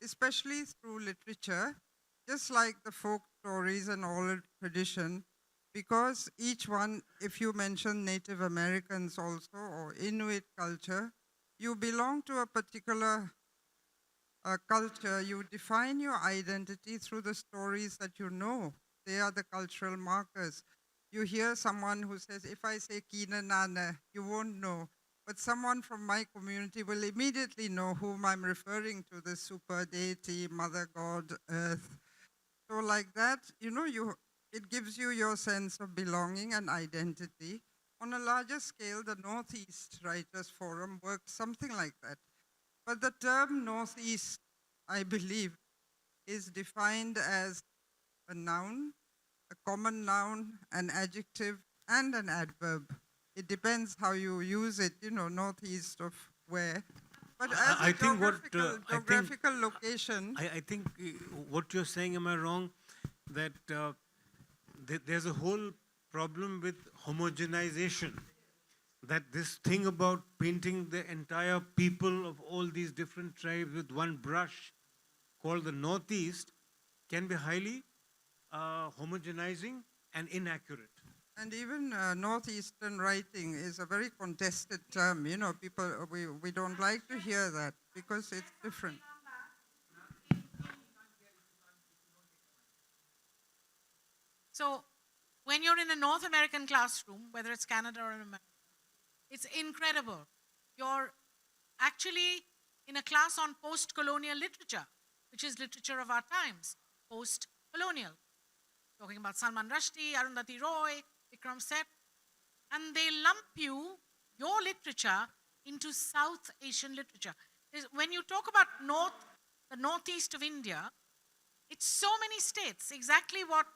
especially through literature, just like the folk stories and oral tradition, because each one, if you mention Native Americans also or Inuit culture, you belong to a particular culture. You define your identity through the stories that you know. They are the cultural markers. You hear someone who says, if I say Kina Nana, you won't know. But someone from my community will immediately know whom I'm referring to, the super deity, mother god, earth. So like that, it gives you your sense of belonging and identity. On a larger scale, the Northeast Writers Forum works something like that. But the term Northeast, I believe, is defined as a noun, a common noun, an adjective, and an adverb. It depends how you use it, northeast of where. But as I a think geographical location, I think what you're saying, am I wrong? That there's a whole problem with homogenization. That this thing about painting the entire people of all these different tribes with one brush called the Northeast can be highly homogenizing and inaccurate. and even northeastern writing is a very contested term. People, we don't like to hear that because it's different. So when you're in a North American classroom, whether it's Canada or America, it's incredible. You're actually in a class on post-colonial literature, which is literature of our times, post-colonial. Talking about Salman Rushdie, Arundhati Roy, Vikram Seth, and they lump your literature into South Asian literature. When you talk about the northeast of India, it's so many states, exactly what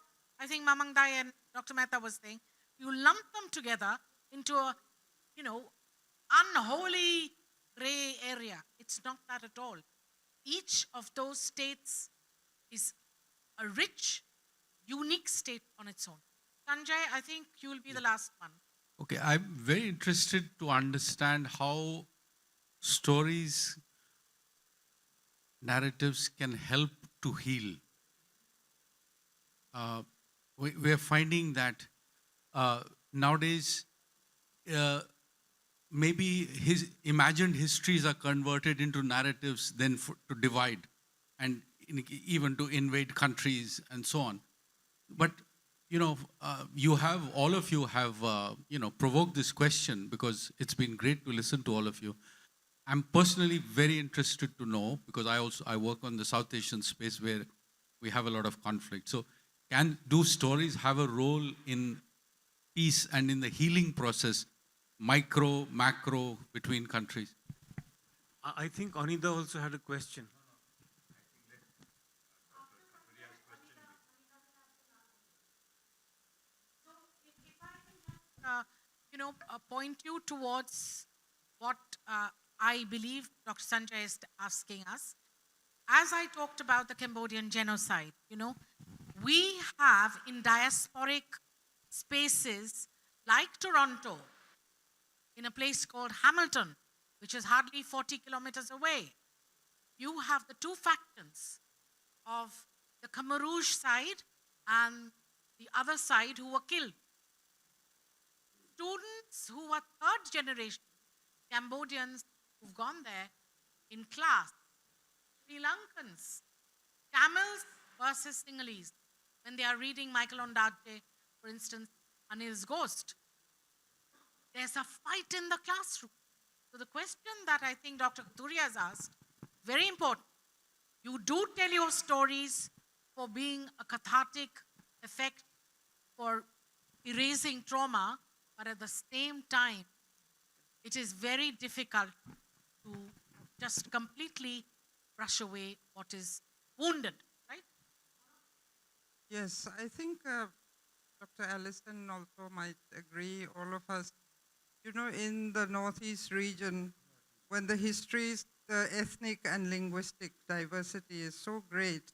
I think Mamang Dai and Dr. Mehta was saying. You lump them together into a, unholy gray area. It's not that at all. Each of those states is a rich, unique state on its own. Sanjay, I think you will be the last one. Okay, I'm very interested to understand how stories, narratives can help to heal. We are finding that nowadays maybe his imagined histories are converted into narratives then to divide and even to invade countries and so on. But all of you have provoked this question because it's been great to listen to all of you. I'm personally very interested to know, because I work on the South Asian space where we have a lot of conflict. So do stories have a role in peace and in the healing process, micro, macro, between countries? I think Anida also had a question. Point you towards what I believe Dr. Sanjay is asking us. As I talked about the Cambodian genocide, we have in diasporic spaces like Toronto, in a place called Hamilton, which is hardly 40 kilometers away, you have the two factions of the Khmer Rouge side and the other side who were killed. Students who are third generation Cambodians who've gone there in class, Sri Lankans, Tamils versus Sinhalese, when they are reading Michael Ondaatje, for instance, Anil's Ghost. There's a fight in the classroom. So the question that I think Dr. Kathuria has asked, very important. You do tell your stories for being a cathartic effect, for erasing trauma, but at the same time, it is very difficult to just completely brush away what is wounded, right? yes, I think Dr. Allison also might agree, all of us, in the Northeast region, when the histories, the ethnic and linguistic diversity is so great,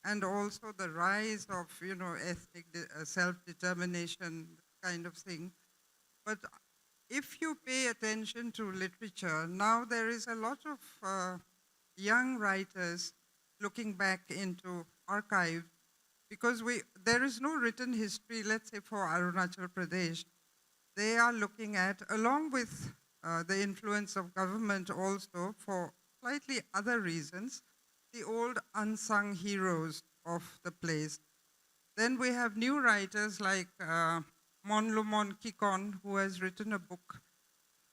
and also the rise of, ethnic self-determination kind of thing. But if you pay attention to literature, now there is a lot of young writers looking back into archives because there is no written history, let's say for Arunachal Pradesh. They are looking at, along with the influence of government also for slightly other reasons, the old unsung heroes of the place. Then we have new writers like Monlumon Kikon, who has written a book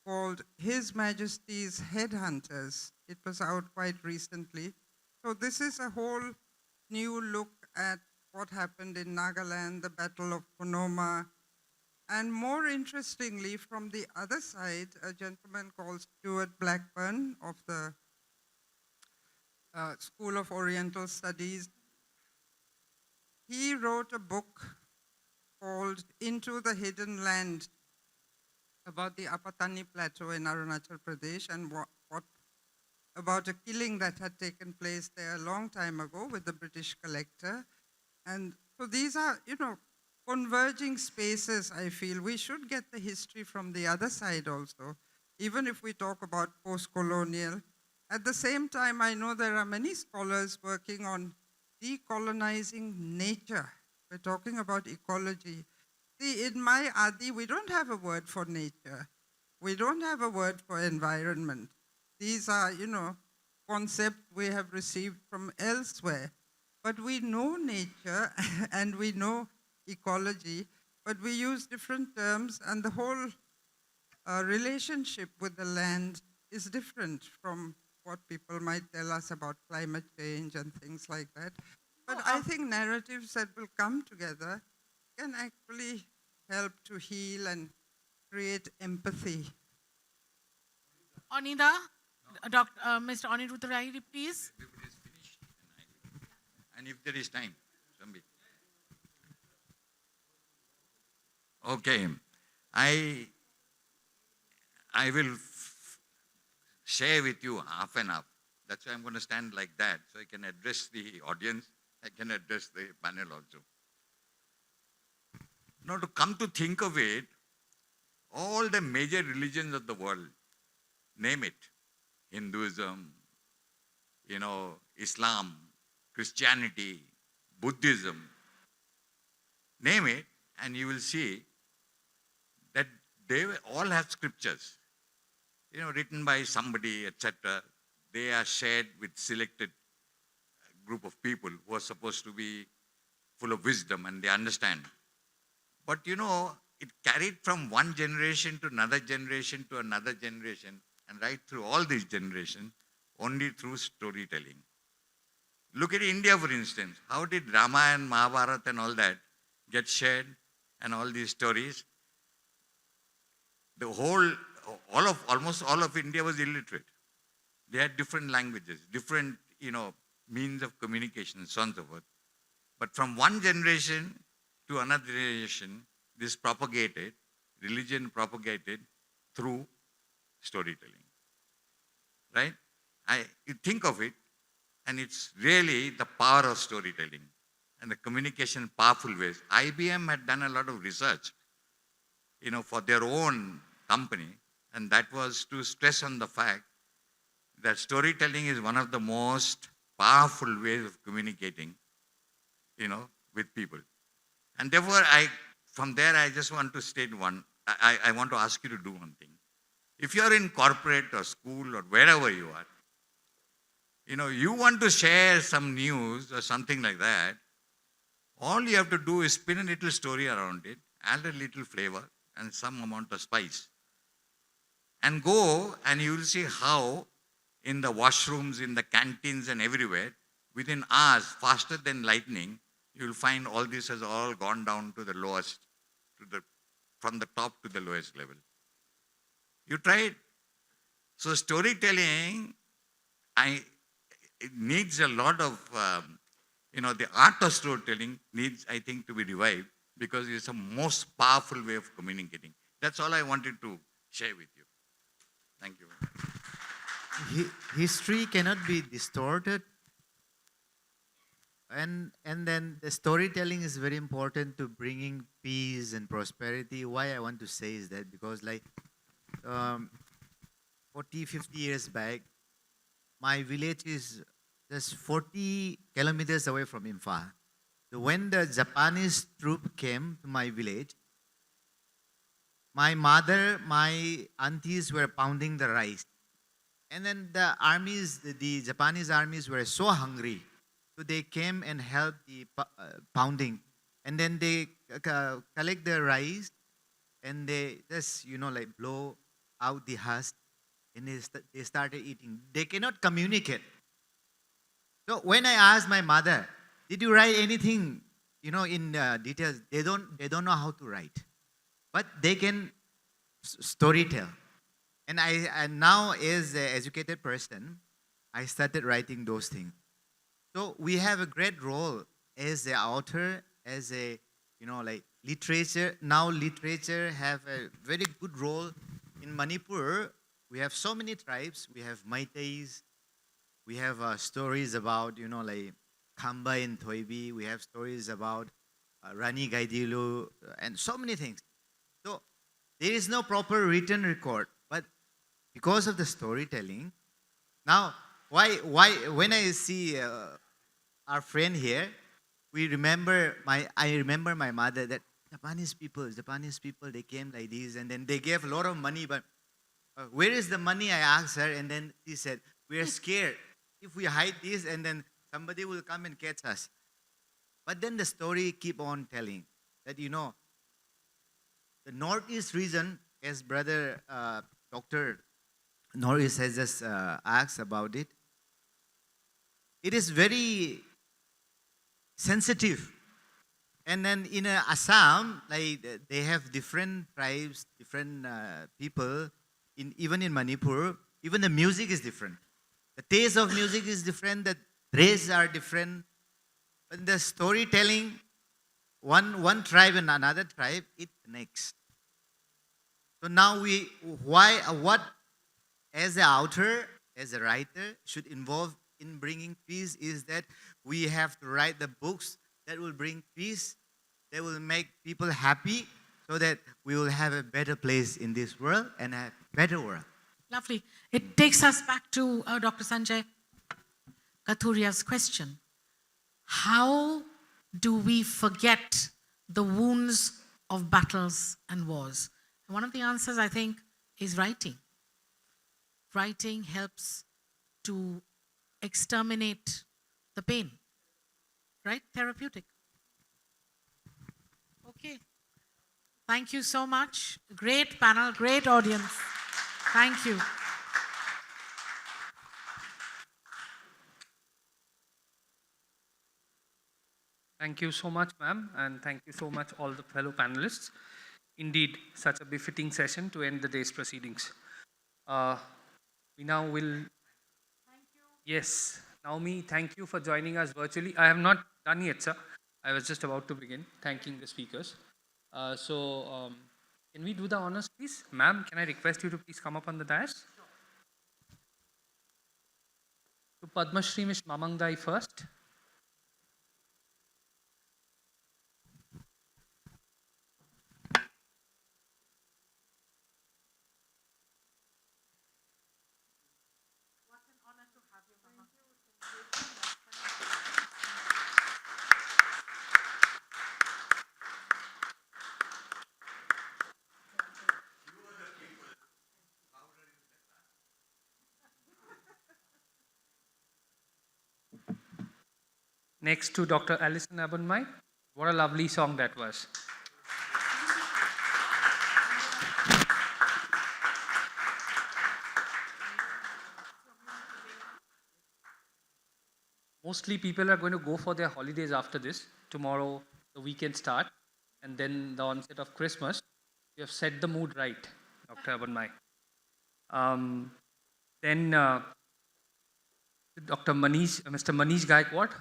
called His Majesty's Headhunters. It was out quite recently. So this is a whole new look at what happened in Nagaland, the Battle of Ponoma. And more interestingly, from the other side, a gentleman called Stuart Blackburn of the School of Oriental Studies, he wrote a book called Into the Hidden Land about the Apatani Plateau in Arunachal Pradesh and what about a killing that had taken place there a long time ago with the British collector. And so these are, converging spaces, I feel. We should get the history from the other side also, even if we talk about post-colonial. At the same time, I know there are many scholars working on decolonizing nature. We're talking about ecology. See, in my Adi, we don't have a word for nature. We don't have a word for environment. These are, concepts we have received from elsewhere. But we know nature and we know ecology, but we use different terms, and the whole relationship with the land is different from what people might tell us about climate change and things like that. But I think narratives that will come together can actually help to heal and create empathy. Anida, Mr. Aniruddha Rai, please. Everybody is finished. And if there is time, Sambi. Okay. I will share with you half and half. That's why I'm going to stand like that, so I can address the audience, I can address the panel also. Now, to come to think of it, all the major religions of the world, name it, Hinduism, Islam, Christianity, Buddhism, name it, and you will see that they all have scriptures, written by somebody, etc. They are shared with selected group of people who are supposed to be full of wisdom and they understand. But it carried from one generation to another generation to another generation, and right through all these generations, only through storytelling. Look at India, for instance. How did Ramayana, Mahabharata and all that get shared, and all these stories? The almost all of India was illiterate. They had different languages, different, means of communication, and so on and so forth. But from one generation to another generation, this propagated, religion propagated through storytelling. Right? You think of it, and it's really the power of storytelling and the communication in powerful ways. IBM had done a lot of research, for their own company, and that was to stress on the fact that storytelling is one of the most powerful ways of communicating, with people. And therefore, from there, I just want to state I want to ask you to do one thing. If you're in corporate or school or wherever you are, you want to share some news or something like that, all you have to do is spin a little story around it, add a little flavor and some amount of spice. And go and you will see how in the washrooms, in the canteens and everywhere, within hours, faster than lightning, you will find all this has all gone down to the lowest, from the top to the lowest level. You try it. So storytelling, it needs a lot of, the art of storytelling needs, I think, to be revived, because it's the most powerful way of communicating. That's all I wanted to share with you. Thank you. History cannot be distorted, and then the storytelling is very important to bringing peace and prosperity. Why I want to say is that because like um, 40 50 years back, my village is just 40 kilometers away from Imphal. So when the Japanese troop came to my village, my mother, my aunties were pounding the rice. And then the Japanese armies were so hungry. So they came and helped the pounding. And then they collect the rice and they just, like blow out the husk and they started eating. They cannot communicate. So when I asked my mother, did you write anything, in details? They don't know how to write, but they can story tell. And now as an educated person, I started writing those things. So we have a great role as the author, as a like literature. Now literature have a very good role in Manipur. We have so many tribes. We have Meiteis. We have stories about like Khamba and Thoibi. We have stories about Rani Gaidilu and so many things. So there is no proper written record, but because of the storytelling, now why when I see our friend here, I remember my mother that Japanese people, they came like this and then they gave a lot of money, but where is the money? I asked her, and then she said, we are scared. If we hide this, and then somebody will come and catch us. But then the story keep on telling that, the Northeast region, as brother Dr. Norris has just asked about it, it is very sensitive. And then in Assam, like they have different tribes, different people. Even in Manipur, even the music is different. The taste of music is different. The dress are different. But the storytelling, one tribe and another tribe, it connects. So now what as an author, as a writer, should involve in bringing peace is that we have to write the books that will bring peace, that will make people happy, so that we will have a better place in this world and a better world. Lovely. It takes us back to Dr. Sanjay Kathuria's question. How do we forget the wounds of battles and wars? And one of the answers, I think, is writing. Writing helps to exterminate the pain, right? Therapeutic. Okay. Thank you so much. Great panel, great audience. Thank you. Thank you so much, ma'am, and thank you so much, all the fellow panelists. Indeed, such a befitting session to end the day's proceedings. We now will. Yes, Naomi, thank you for joining us virtually. I have not done yet, sir. I was just about to begin thanking the speakers. Can we do the honors, please? Ma'am, can I request you to please come up on the dais? To Padma Shri Ms. Mamangdai first. Next to Dr. Alison Abunmai. What a lovely song that was. Mostly people are going to go for their holidays after this. Tomorrow, the weekend start, and then the onset of Christmas. You have set the mood right, Dr. Abunmai. Then Mr. Manish Gaikwad.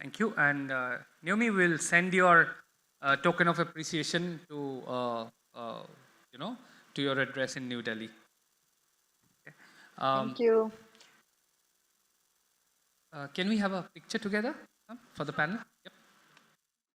Thank you. And Naomi will send your token of appreciation to, to your address in New Delhi. Okay. Thank you. Can we have a picture together for the panel?